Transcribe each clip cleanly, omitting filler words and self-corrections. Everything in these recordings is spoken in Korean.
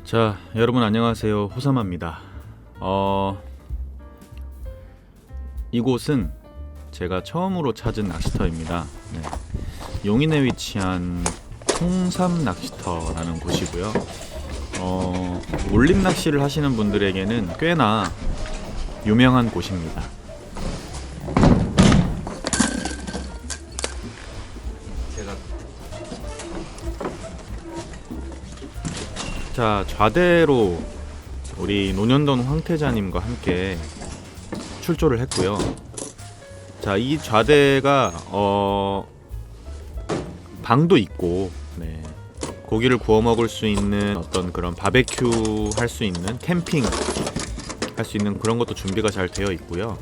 자, 여러분 안녕하세요. 호사마입니다. 이곳은 제가 처음으로 찾은 낚시터입니다. 네. 용인에 위치한 통삼 낚시터라는 곳이고요. 올림 낚시를 하시는 분들에게는 꽤나 유명한 곳입니다. 자, 좌대로 우리 논현동 황태자님과 함께 출조를 했고요. 자, 이 좌대가 방도 있고, 네, 고기를 구워 먹을 수 있는 어떤 그런 바베큐 할 수 있는 캠핑 할 수 있는 그런 것도 준비가 잘 되어 있고요.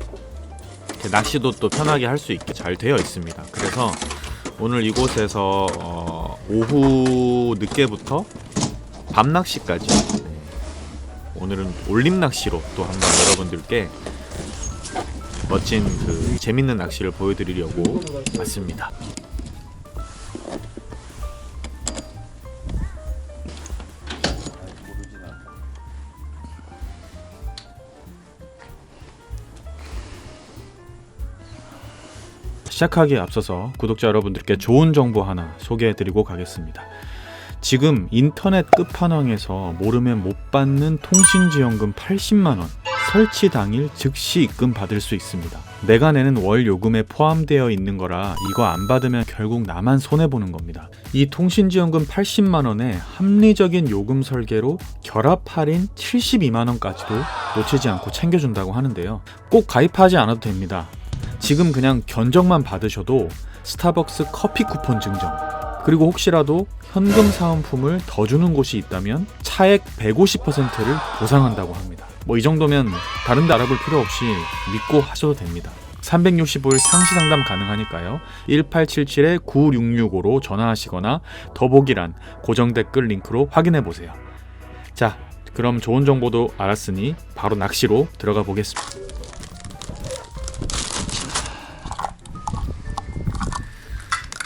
낚시도 또 편하게 할 수 있게 잘 되어 있습니다. 그래서 오늘 이곳에서 오후 늦게부터 밤 낚시까지, 네, 오늘은 올림 낚시로 또 한번 여러분들께 멋진 그 재밌는 낚시를 보여드리려고 왔습니다. 시작하기에 앞서서 구독자 여러분들께 좋은 정보 하나 소개해드리고 가겠습니다. 지금 인터넷 끝판왕에서 모르면 못 받는 통신지원금 80만원 설치 당일 즉시 입금 받을 수 있습니다. 내가 내는 월 요금에 포함되어 있는 거라 이거 안 받으면 결국 나만 손해보는 겁니다. 이 통신지원금 80만원에 합리적인 요금 설계로 결합 할인 72만원까지도 놓치지 않고 챙겨준다고 하는데요. 꼭 가입하지 않아도 됩니다. 지금 그냥 견적만 받으셔도 스타벅스 커피 쿠폰 증정, 그리고 혹시라도 현금 사은품을 더 주는 곳이 있다면 차액 150%를 보상한다고 합니다. 뭐 이 정도면 다른 데 알아볼 필요 없이 믿고 하셔도 됩니다. 365일 상시 상담 가능하니까요. 1877-9665로 전화하시거나 더보기란 고정 댓글 링크로 확인해 보세요. 자, 그럼 좋은 정보도 알았으니 바로 낚시로 들어가 보겠습니다.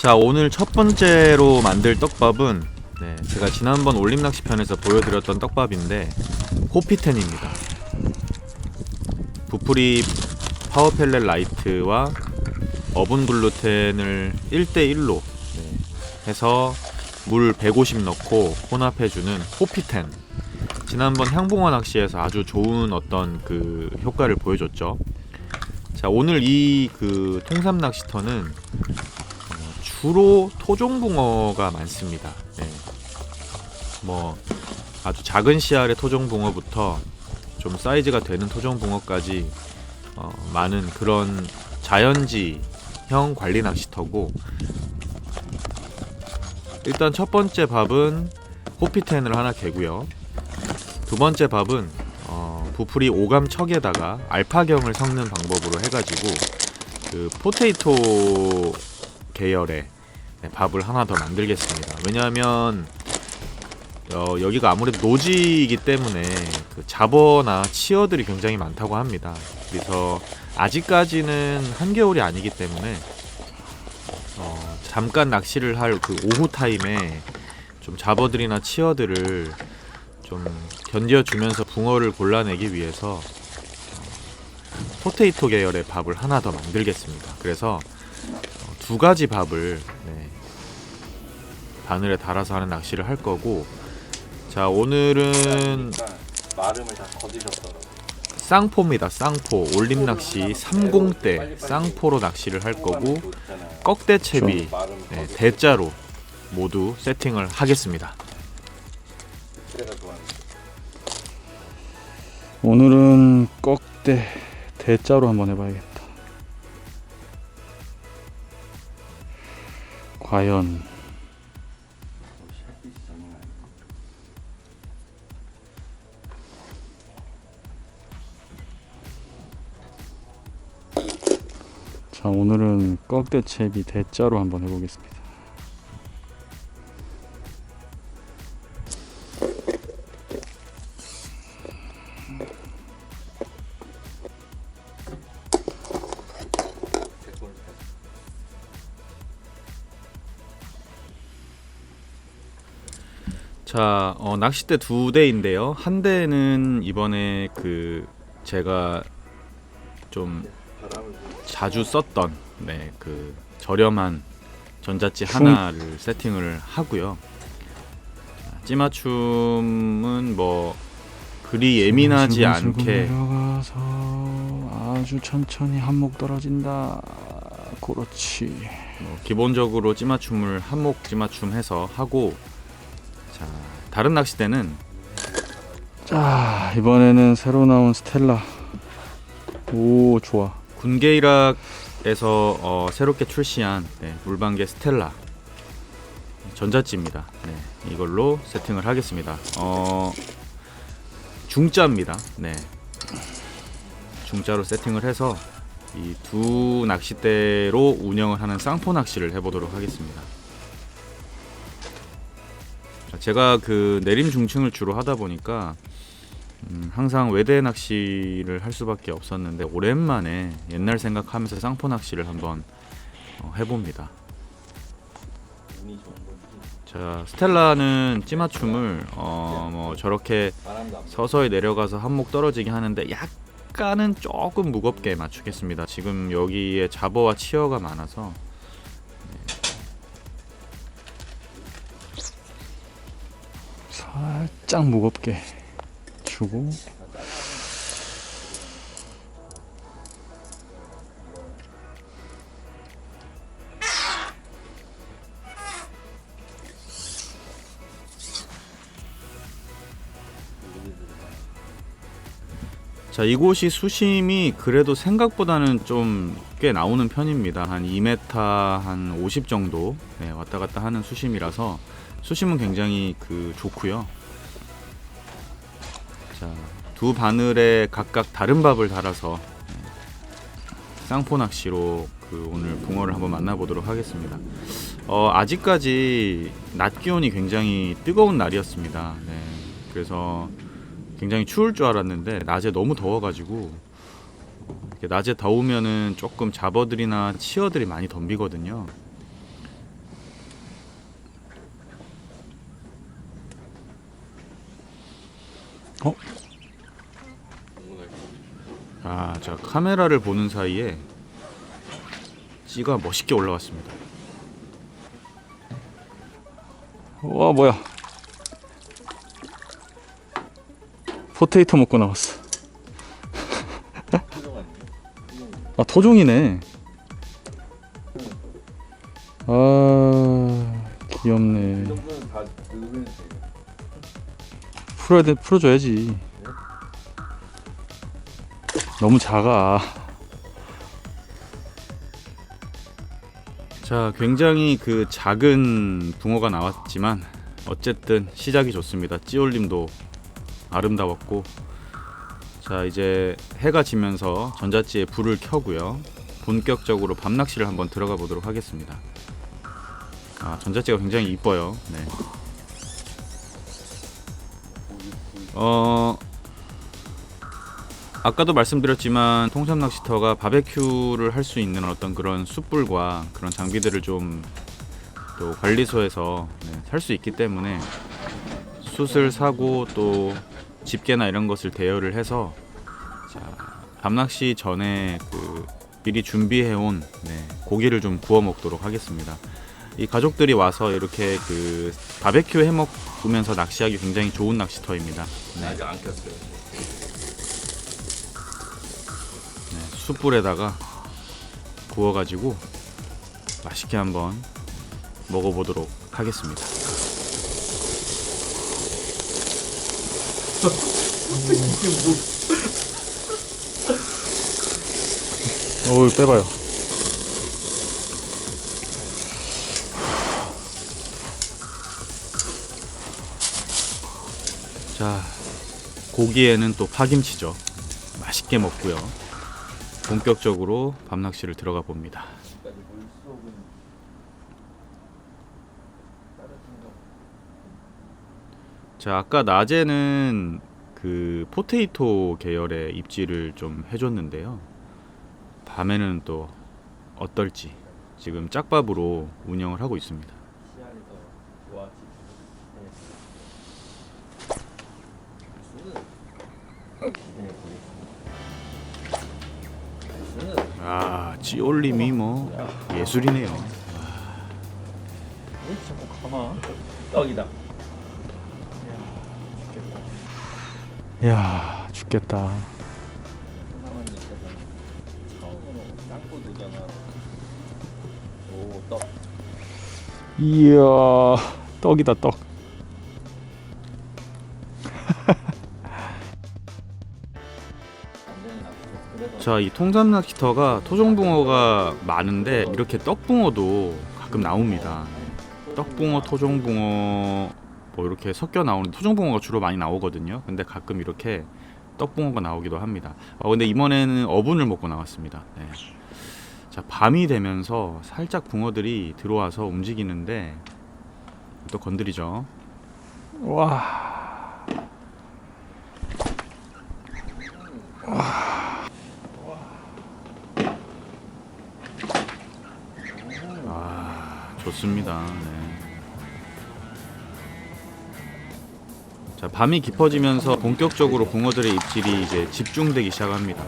자, 오늘 첫 번째로 만들 떡밥은, 네, 제가 지난번 올림낚시 편에서 보여드렸던 떡밥인데 호피텐입니다. 부풀이 파워펠렛 라이트와 어분 글루텐을 1대1로 해서 물 150 넣고 혼합해주는 호피텐. 지난번 향붕어 낚시에서 아주 좋은 어떤 그 효과를 보여줬죠. 자, 오늘 이 그 통삼 낚시터는 주로 토종붕어가 많습니다. 네. 뭐 아주 작은 씨알의 토종붕어부터 좀 사이즈가 되는 토종붕어까지 많은 그런 자연지형 관리 낚시터고, 일단 첫 번째 밥은 호피텐을 하나 개고요. 두 번째 밥은 부풀이 오감 척에다가 알파경을 섞는 방법으로 해가지고 그 포테이토 계열의 밥을 하나 더 만들겠습니다. 왜냐하면 여기가 아무래도 노지이기 때문에 그 잡어나 치어들이 굉장히 많다고 합니다. 그래서 아직까지는 한겨울이 아니기 때문에 잠깐 낚시를 할 그 오후 타임에 좀 잡어들이나 치어들을 좀 견뎌주면서 붕어를 골라내기 위해서 포테이토 계열의 밥을 하나 더 만들겠습니다. 그래서 두 가지 밥을, 네, 바늘에 달아서 하는 낚시를 할 거고, 자, 오늘은 마름을 다 거두셨더라고요. 쌍포입니다. 쌍포 올림 낚시 30대 쌍포로 낚시를 할 거고, 꺽대채비, 네, 대자로 모두 세팅을 하겠습니다. 오늘은 꺽대 대자로 한번 해봐야겠다. 과연 자, 오늘은 꺽대채비 대자로 한번 해보겠습니다. 자, 낚싯대 2대인데요. 한 대는 이번에 제가 좀 바람을 자주 썼던 그 저렴한 전자찌 춤. 하나를 세팅을 하고요. 자, 찌맞춤은 뭐 그리 예민하지 슬금슬금 않게 내려가서 아주 천천히 한몫 떨어진다. 그렇지. 기본적으로 찌맞춤을 한목 찌맞춤 해서 하고, 자, 다른 낚싯대는 자, 이번에는 새로 나온 스텔라. 오, 좋아. 군계일학에서 새롭게 출시한 물방개 스텔라 전자찌입니다. 이걸로 세팅을 하겠습니다. 중짜입니다. 중짜로 세팅을 해서 이 두 낚싯대로 운영을 하는 쌍포 낚시를 해보도록 하겠습니다. 자, 제가 내림 중층을 주로 하다 보니까 항상 외대 낚시를 할 수밖에 없었는데, 오랜만에 옛날 생각하면서 쌍포 낚시를 한번 해봅니다. 운이 좋은 건지 자, 스텔라는 찌맞춤을 뭐 저렇게 바람도 안 서서히 내려가서 한몫 떨어지게 하는데 약간은 조금 무겁게 맞추겠습니다. 지금 여기에 잡어와 치어가 많아서 살짝 무겁게 주고. 자, 이곳이 수심이 그래도 생각보다는 좀 꽤 나오는 편입니다. 한 2m 한 50 정도 왔다 갔다 하는 수심이라서 수심은 굉장히 좋고요. 자, 두 바늘에 각각 다른 밥을 달아서 쌍포 낚시로 오늘 붕어를 한번 만나보도록 하겠습니다. 아직까지 낮 기온이 굉장히 뜨거운 날이었습니다. 그래서 굉장히 추울 줄 알았는데 낮에 너무 더워가지고, 이렇게 낮에 더우면은 조금 잡어들이나 치어들이 많이 덤비거든요. 자, 카메라를 보는 사이에 찌가 멋있게 올라왔습니다. 와, 뭐야. 포테이토 먹고 나왔어. 아, 토종이네. 아, 귀엽네. 이 정도는 다 늙으면 돼요. 풀어줘야지. 너무 작아. 자, 굉장히 작은 붕어가 나왔지만 어쨌든 시작이 좋습니다. 찌올림도 아름다웠고, 자, 이제 해가 지면서 전자찌에 불을 켜고요. 본격적으로 밤낚시를 한번 들어가 보도록 하겠습니다. 전자찌가 굉장히 이뻐요. 아까도 말씀드렸지만 통삼 낚시터가 바베큐를 할 수 있는 어떤 그런 숯불과 그런 장비들을 좀 또 관리소에서 살 수 있기 때문에 숯을 사고 또 집게나 이런 것을 대여를 해서, 자, 밤낚시 전에 미리 준비해온 고기를 좀 구워 먹도록 하겠습니다. 이 가족들이 와서 이렇게 바베큐 해 먹으면서 낚시하기 굉장히 좋은 낚시터입니다. 아직 안 켰어요. 숯불에다가 구워가지고 맛있게 한번 먹어보도록 하겠습니다. 어우, 빼봐요. 자, 고기에는 또 파김치죠. 맛있게 먹고요. 본격적으로 밤낚시를 들어가 봅니다. 자, 아까 낮에는 포테이토 계열의 입질을 좀 해줬는데요. 밤에는 또 어떨지 지금 짝밥으로 운영을 하고 있습니다. 시안에서 좋아하지. 아, 찌올림이 뭐 예술이네요. 왜 자꾸 가마? 떡이다. 야, 죽겠다. 하나만 있잖아. 처음으로 닦고 되잖아. 오, 떡. 이야, 떡이다, 떡. 완전히 낫고. 그래서 자, 이 통삼 낚시터가 토종붕어가 많은데 이렇게 떡붕어도 가끔 나옵니다. 떡붕어, 토종붕어 뭐 이렇게 섞여 나오는 토종붕어가 주로 많이 나오거든요. 근데 가끔 이렇게 떡붕어가 나오기도 합니다. 근데 이번에는 어분을 먹고 나왔습니다. 네. 자, 밤이 되면서 살짝 붕어들이 들어와서 움직이는데 또 건드리죠. 와. 좋습니다. 네. 자, 밤이 깊어지면서 본격적으로 붕어들의 입질이 이제 집중되기 시작합니다.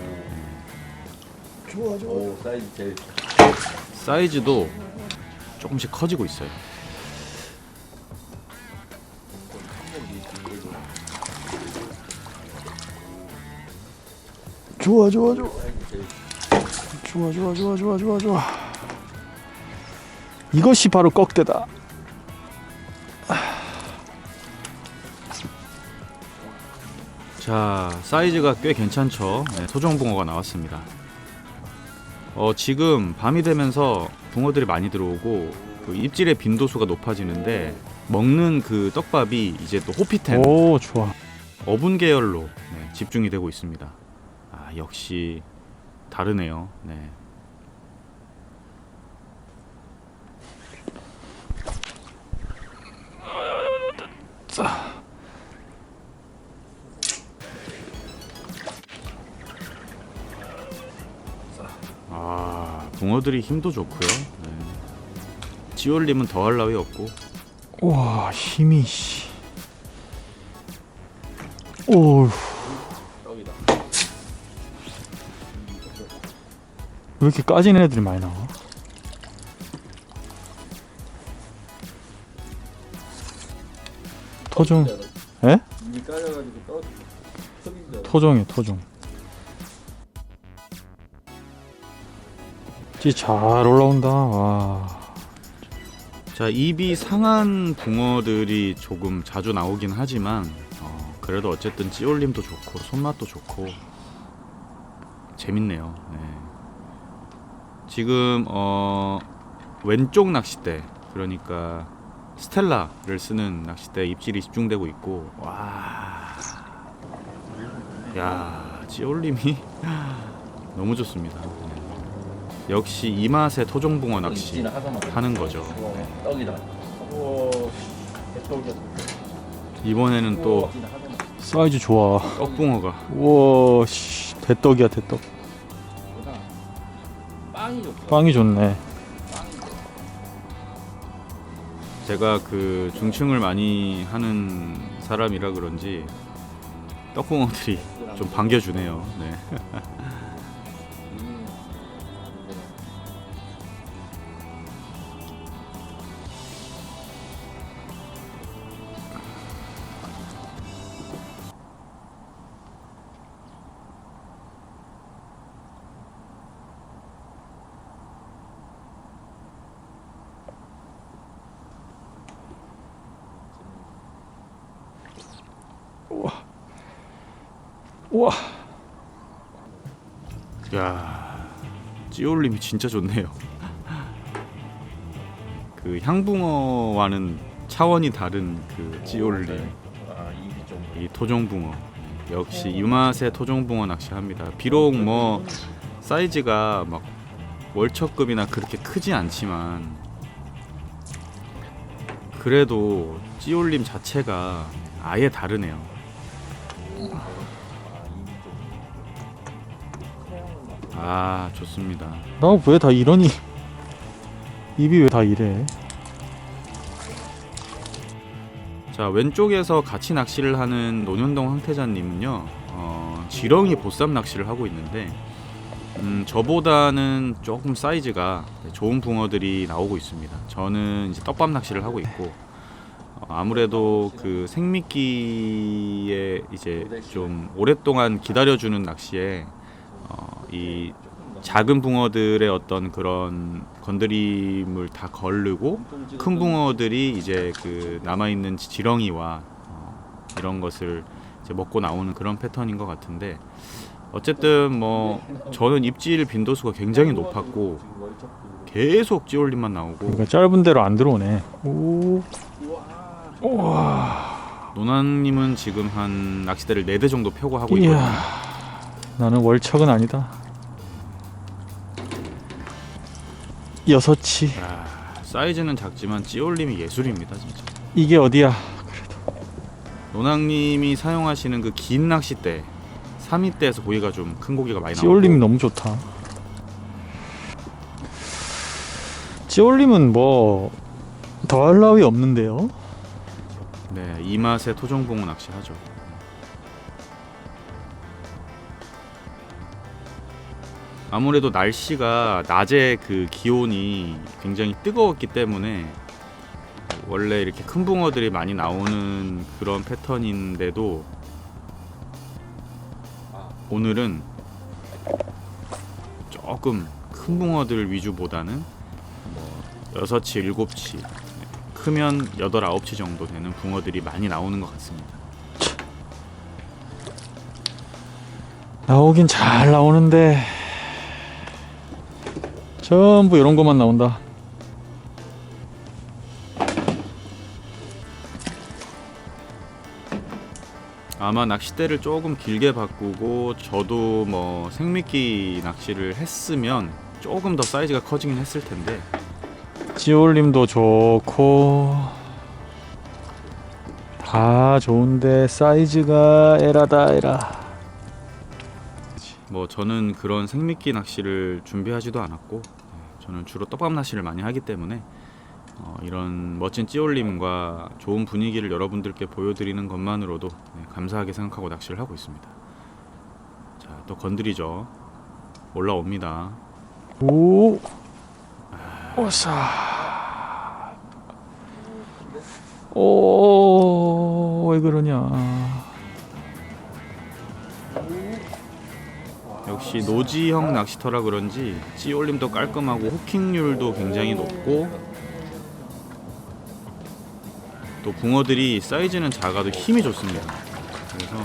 오, 사이즈 제일 사이즈도 조금씩 커지고 있어요. 좋아, 좋아, 좋아. 사이즈 제일 좋아, 좋아, 좋아, 좋아, 좋아, 좋아. 이것이 바로 꺽대다. 자, 사이즈가 꽤 괜찮죠. 네, 토종붕어가 나왔습니다. 지금 밤이 되면서 붕어들이 많이 들어오고 그 입질의 빈도수가 높아지는데 먹는 그 떡밥이 이제 또 호피템 오, 좋아. 어분 계열로 네, 집중이 되고 있습니다. 아, 역시 다르네요. 네. 아, 붕어들이 힘도 좋고요. 네. 찌올림은 더할 나위 없고. 와, 힘이 씨. 오, 떡이다. 왜 이렇게 까지는 애들이 많이 나와? 토종, 에? 이 까져가지고 떡. 떡인 줄 알아. 토종이야, 토종. 찌 잘 올라온다. 와. 자, 입이 상한 붕어들이 조금 자주 나오긴 하지만 그래도 어쨌든 찌올림도 좋고 손맛도 좋고 재밌네요. 네. 지금 왼쪽 낚싯대, 그러니까 스텔라를 쓰는 낚싯대 입질이 집중되고 있고, 와, 야, 찌올림이 너무 좋습니다. 네. 역시 이 맛의 토종붕어 낚시 입질은 하자마자. 하는 거죠. 오, 떡이다. 오, 개떡이다. 이번에는 또 입질은 하자마자. 사이즈 좋아. 떡붕어가 우와, 씨, 대떡이야, 대떡. 보다 빵이 좋다. 빵이 좋네. 제가 그 중층을 많이 하는 사람이라 그런지 떡붕어들이 좀 반겨주네요. 네. 우와. 야, 찌올림이 진짜 좋네요. 그 향붕어와는 차원이 다른 그 찌올림, 아, 입이 좀. 이 토종붕어. 역시 이 맛의 토종붕어 낚시합니다. 비록 뭐 사이즈가 막 월척급이나 그렇게 크지 않지만 그래도 찌올림 자체가 아예 다르네요. 아, 좋습니다. 나 왜 다 이러니? 입이 왜 다 이래? 자, 왼쪽에서 같이 낚시를 하는 논현동 황태자님은요, 지렁이 보쌈 낚시를 하고 있는데 저보다는 조금 사이즈가 좋은 붕어들이 나오고 있습니다. 저는 이제 떡밥 낚시를 하고 있고 아무래도 그 생미끼에 이제 좀 오랫동안 기다려주는 낚시에 이 작은 붕어들의 어떤 그런 건드림을 다 거르고 큰 붕어들이 이제 그 남아있는 지렁이와 이런 것을 이제 먹고 나오는 그런 패턴인 것 같은데, 어쨌든 뭐 저는 입질 빈도수가 굉장히 높았고 계속 찌올림만 나오고, 그러니까 짧은 데로 안 들어오네. 오. 우와. 노나님은 지금 한 낚싯대를 4대 정도 펴고 하고 이야. 있거든요. 나는 월척은 아니다. 6치. 사이즈는 작지만 찌올림이 예술입니다 진짜. 이게 어디야? 노낭님이 사용하시는 그 긴 낚싯대 3위대에서 고기가 좀 큰 고기가 많이 나오고, 찌올림이 너무 좋다. 찌올림은 뭐 더할 나위 없는데요. 네, 이 맛에 토종붕어 낚시하죠. 아무래도 날씨가 낮에 그 기온이 굉장히 뜨거웠기 때문에 원래 이렇게 큰 붕어들이 많이 나오는 그런 패턴인데도 오늘은 조금 큰 붕어들 위주보다는 뭐 6치, 7치, 크면 8, 9치 정도 되는 붕어들이 많이 나오는 것 같습니다. 나오긴 잘 나오는데 전부 이런 것만 나온다. 아마 낚싯대를 조금 길게 바꾸고 저도 뭐 생미끼 낚시를 했으면 조금 더 사이즈가 커지긴 했을 텐데, 찌올림도 좋고 다 좋은데 사이즈가 에라다 에라. 뭐 저는 그런 생미끼 낚시를 준비하지도 않았고, 저는 주로 떡밥 낚시를 많이 하기 때문에 이런 멋진 찌올림과 좋은 분위기를 여러분들께 보여드리는 것만으로도 감사하게 생각하고 낚시를 하고 있습니다. 자, 또 건드리죠. 올라옵니다. 오. 오사. 오, 왜 그러냐. 역시 노지형 낚시터라 그런지 찌올림도 깔끔하고 호킹률도 굉장히 높고, 또 붕어들이 사이즈는 작아도 힘이 좋습니다. 그래서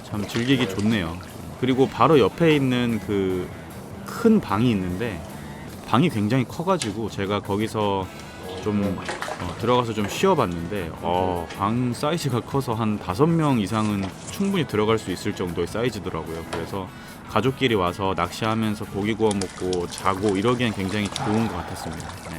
참 즐기기 좋네요. 그리고 바로 옆에 있는 그 큰 방이 있는데, 방이 굉장히 커가지고 제가 거기서 좀 들어가서 좀 쉬어봤는데 방 사이즈가 커서 한 5명 이상은 충분히 들어갈 수 있을 정도의 사이즈더라고요. 그래서 가족끼리 와서 낚시하면서 고기 구워 먹고 자고 이러기엔 굉장히 좋은 것 같았습니다. 네.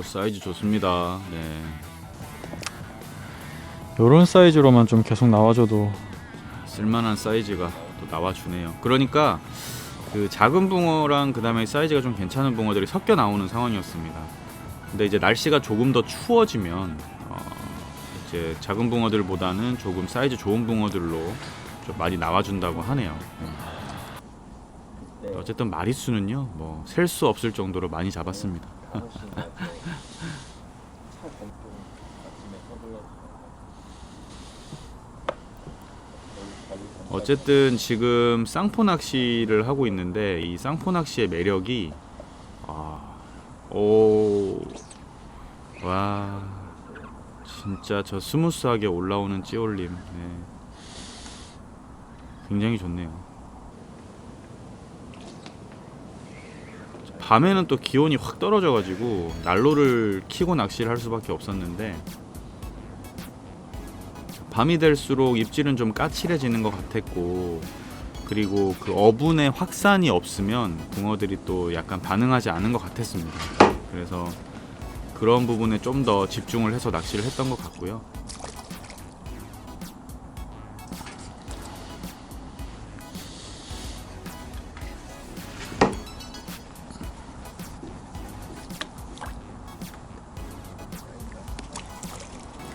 사이즈 좋습니다. 네. 요런 사이즈로만 좀 계속 나와줘도. 쓸만한 사이즈가 또 나와주네요. 그러니까 그 작은 붕어랑 그 다음에 사이즈가 좀 괜찮은 붕어들이 섞여 나오는 상황이었습니다. 근데 이제 날씨가 조금 더 추워지면 이제 작은 붕어들보다는 조금 사이즈 좋은 붕어들로 좀 많이 나와준다고 하네요. 어쨌든 마리수는요, 뭐 셀 수 없을 정도로 많이 잡았습니다. 어쨌든 지금 쌍포 낚시를 하고 있는데, 이 쌍포 낚시의 매력이 와, 진짜 저 스무스하게 올라오는 찌올림, 네. 굉장히 좋네요. 밤에는 또 기온이 확 떨어져가지고 난로를 켜고 낚시를 할 수밖에 없었는데, 밤이 될수록 입질은 좀 까칠해지는 것 같았고, 그리고 그 어분의 확산이 없으면 붕어들이 또 약간 반응하지 않은 것 같았습니다. 그래서 그런 부분에 좀 더 집중을 해서 낚시를 했던 것 같고요.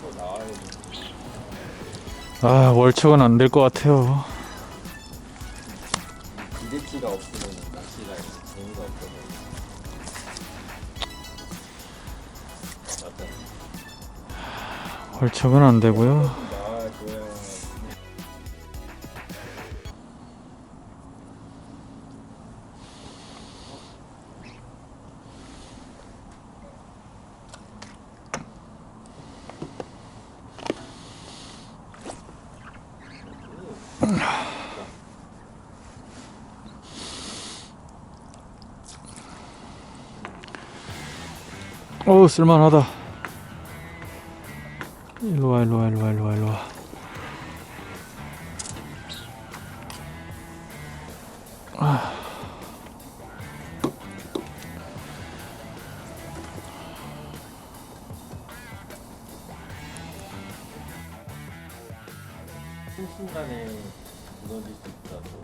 또 나와야 돼. 아, 월척은 안 될 것 같아요. 기대치가 없으면 낚시가 재미가 없거든. 어떤 월척은 안 되고요. 나와줘야. 오, 쓸만하다. 일로와, 일로와, 일로와, 일로와, 일로와. 한순간에 무너질 수 있다고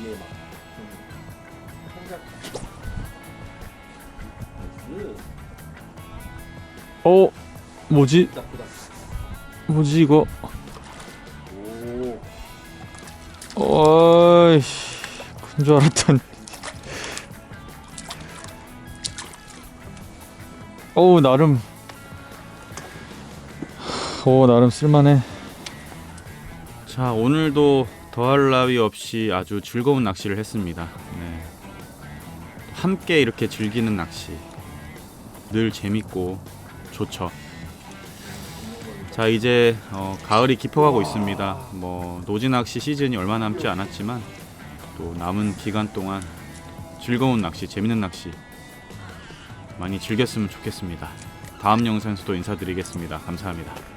위에 막 생각. 어, 뭐지? 나쁘다. 뭐지 이거? 오. 어이씨, 큰 줄 알았더니. 어우, 나름. 나름 쓸만해. 자, 오늘도 더할 나위 없이 아주 즐거운 낚시를 했습니다. 네. 함께 이렇게 즐기는 낚시 늘 재밌고 좋죠. 자, 이제 가을이 깊어가고 있습니다. 뭐 노지 낚시 시즌이 얼마 남지 않았지만 또 남은 기간 동안 즐거운 낚시, 재밌는 낚시 많이 즐겼으면 좋겠습니다. 다음 영상에서도 인사드리겠습니다. 감사합니다.